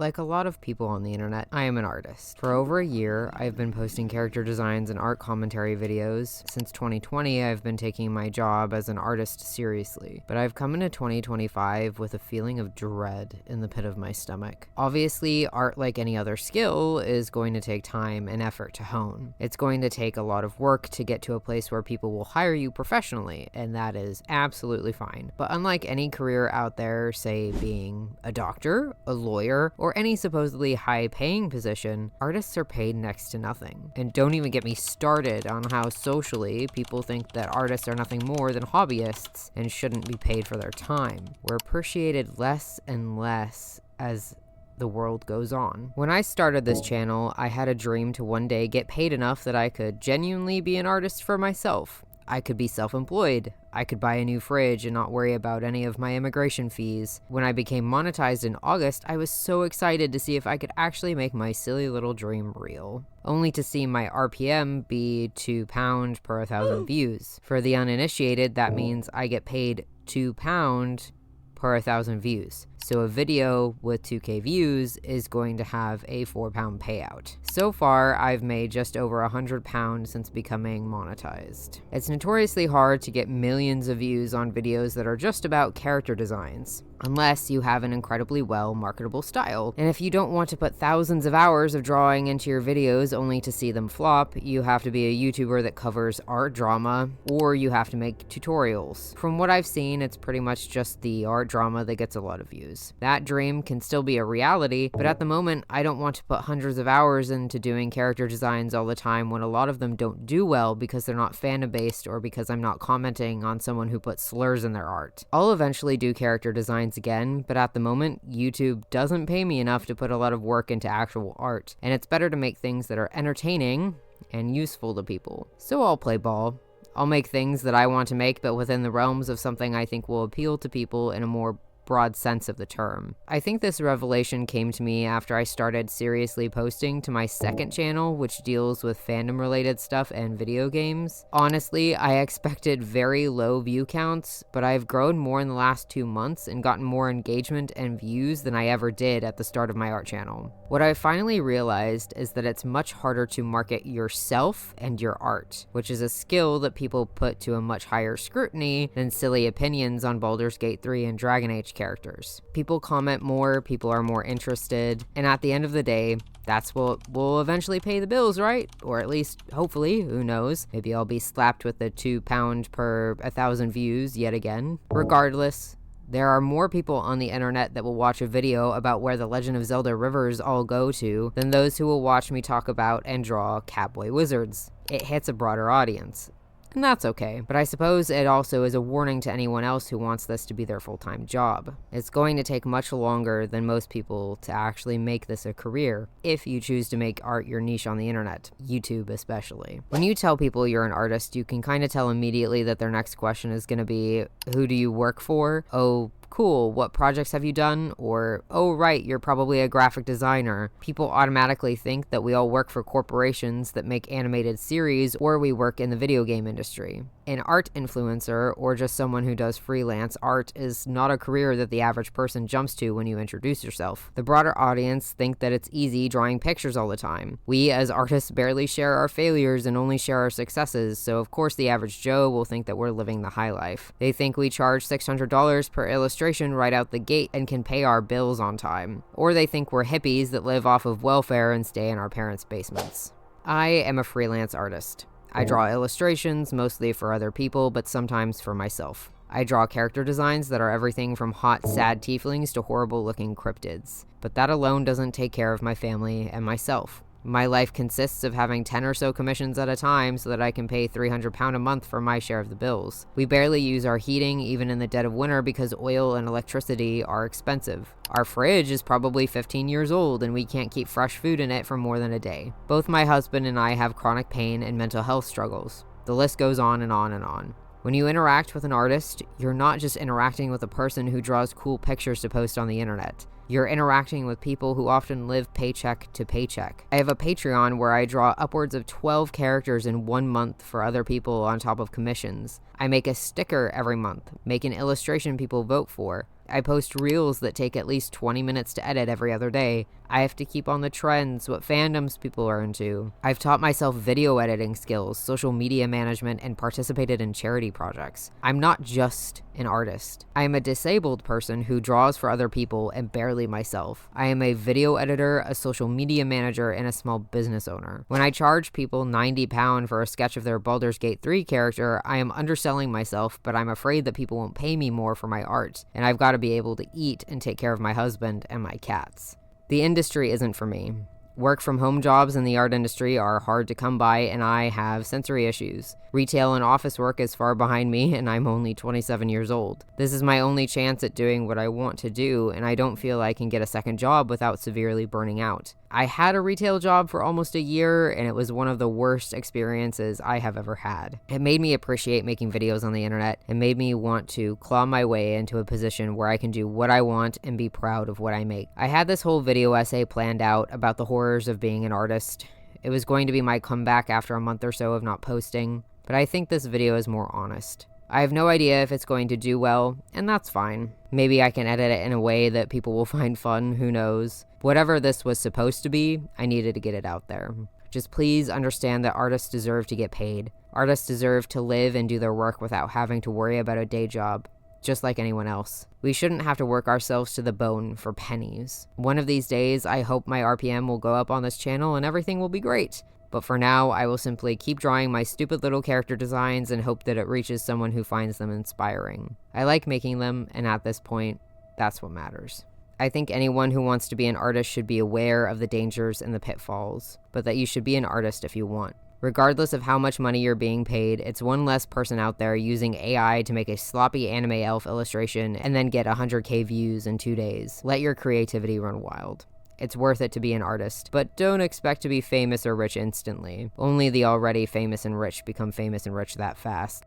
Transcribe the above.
Like a lot of people on the internet, I am an artist. For over a year, I've been posting character designs and art commentary videos. Since 2020, I've been taking my job as an artist seriously. But I've come into 2025 with a feeling of dread in the pit of my stomach. Obviously, art, like any other skill, is going to take time and effort to hone. It's going to take a lot of work to get to a place where people will hire you professionally, and that is absolutely fine. But unlike any career out there, say being a doctor, a lawyer, or any supposedly high-paying position, artists are paid next to nothing. And don't even get me started on how socially people think that artists are nothing more than hobbyists and shouldn't be paid for their time. We're appreciated less and less as the world goes on. When I started this channel, I had a dream to one day get paid enough that I could genuinely be an artist for myself. I could be self-employed. I could buy a new fridge and not worry about any of my immigration fees. When I became monetized in August, I was so excited to see if I could actually make my silly little dream real. Only to see my RPM be £2 per 1,000 views. For the uninitiated, that means I get paid £2 per 1,000 views. So a video with 2K views is going to have a £4 payout. So far, I've made just over £100 since becoming monetized. It's notoriously hard to get millions of views on videos that are just about character designs, unless you have an incredibly well marketable style. And if you don't want to put thousands of hours of drawing into your videos only to see them flop, you have to be a YouTuber that covers art drama, or you have to make tutorials. From what I've seen, it's pretty much just the art drama that gets a lot of views. That dream can still be a reality, but at the moment, I don't want to put hundreds of hours into doing character designs all the time when a lot of them don't do well because they're not fandom-based or because I'm not commenting on someone who puts slurs in their art. I'll eventually do character designs again, but at the moment, YouTube doesn't pay me enough to put a lot of work into actual art, and it's better to make things that are entertaining and useful to people. So I'll play ball. I'll make things that I want to make, but within the realms of something I think will appeal to people in a more broad sense of the term. I think this revelation came to me after I started seriously posting to my second channel, which deals with fandom related stuff and video games. Honestly, I expected very low view counts, but I've grown more in the last 2 months and gotten more engagement and views than I ever did at the start of my art channel. What I finally realized is that it's much harder to market yourself and your art, which is a skill that people put to a much higher scrutiny than silly opinions on Baldur's Gate 3 and Dragon Age characters. People comment more, people are more interested, and at the end of the day, that's what will eventually pay the bills, right? Or at least, hopefully, who knows? Maybe I'll be slapped with the £2 per 1,000 views yet again. Regardless, there are more people on the internet that will watch a video about where the Legend of Zelda rivers all go to than those who will watch me talk about and draw Catboy Wizards. It hits a broader audience. And that's okay, but I suppose it also is a warning to anyone else who wants this to be their full-time job. It's going to take much longer than most people to actually make this a career, if you choose to make art your niche on the internet, YouTube especially. When you tell people you're an artist, you can kind of tell immediately that their next question is going to be, who do you work for? Oh, cool, what projects have you done? Or, oh right, you're probably a graphic designer. People automatically think that we all work for corporations that make animated series, or we work in the video game industry. An art influencer, or just someone who does freelance art, is not a career that the average person jumps to when you introduce yourself. The broader audience think that it's easy drawing pictures all the time. We as artists barely share our failures and only share our successes, so of course the average Joe will think that we're living the high life. They think we charge $600 per illustration right out the gate and can pay our bills on time. Or they think we're hippies that live off of welfare and stay in our parents' basements. I am a freelance artist. I draw illustrations, mostly for other people, but sometimes for myself. I draw character designs that are everything from hot, sad tieflings to horrible-looking cryptids. But that alone doesn't take care of my family and myself. My life consists of having 10 or so commissions at a time so that I can pay £300 a month for my share of the bills. We barely use our heating even in the dead of winter because oil and electricity are expensive. Our fridge is probably 15 years old and we can't keep fresh food in it for more than a day. Both my husband and I have chronic pain and mental health struggles. The list goes on and on and on. When you interact with an artist, you're not just interacting with a person who draws cool pictures to post on the internet. You're interacting with people who often live paycheck to paycheck. I have a Patreon where I draw upwards of 12 characters in 1 month for other people on top of commissions. I make a sticker every month, make an illustration people vote for, I post reels that take at least 20 minutes to edit every other day. I have to keep on the trends, what fandoms people are into. I've taught myself video editing skills, social media management, and participated in charity projects. I'm not just an artist. I am a disabled person who draws for other people and barely myself. I am a video editor, a social media manager, and a small business owner. When I charge people £90 for a sketch of their Baldur's Gate 3 character, I am underselling myself, but I'm afraid that people won't pay me more for my art, and I've got to be able to eat and take care of my husband and my cats. The industry isn't for me. Work from home jobs in the art industry are hard to come by, and I have sensory issues. Retail and office work is far behind me, and I'm only 27 years old. This is my only chance at doing what I want to do, and I don't feel I can get a second job without severely burning out. I had a retail job for almost a year, and it was one of the worst experiences I have ever had. It made me appreciate making videos on the internet and made me want to claw my way into a position where I can do what I want and be proud of what I make. I had this whole video essay planned out about the horrors of being an artist. It was going to be my comeback after a month or so of not posting, but I think this video is more honest. I have no idea if it's going to do well, and that's fine. Maybe I can edit it in a way that people will find fun, who knows. Whatever this was supposed to be, I needed to get it out there. Just please understand that artists deserve to get paid. Artists deserve to live and do their work without having to worry about a day job, just like anyone else. We shouldn't have to work ourselves to the bone for pennies. One of these days, I hope my RPM will go up on this channel and everything will be great. But for now, I will simply keep drawing my stupid little character designs and hope that it reaches someone who finds them inspiring. I like making them, and at this point, that's what matters. I think anyone who wants to be an artist should be aware of the dangers and the pitfalls, but that you should be an artist if you want. Regardless of how much money you're being paid, it's one less person out there using AI to make a sloppy anime elf illustration and then get 100k views in 2 days. Let your creativity run wild. It's worth it to be an artist, but don't expect to be famous or rich instantly. Only the already famous and rich become famous and rich that fast.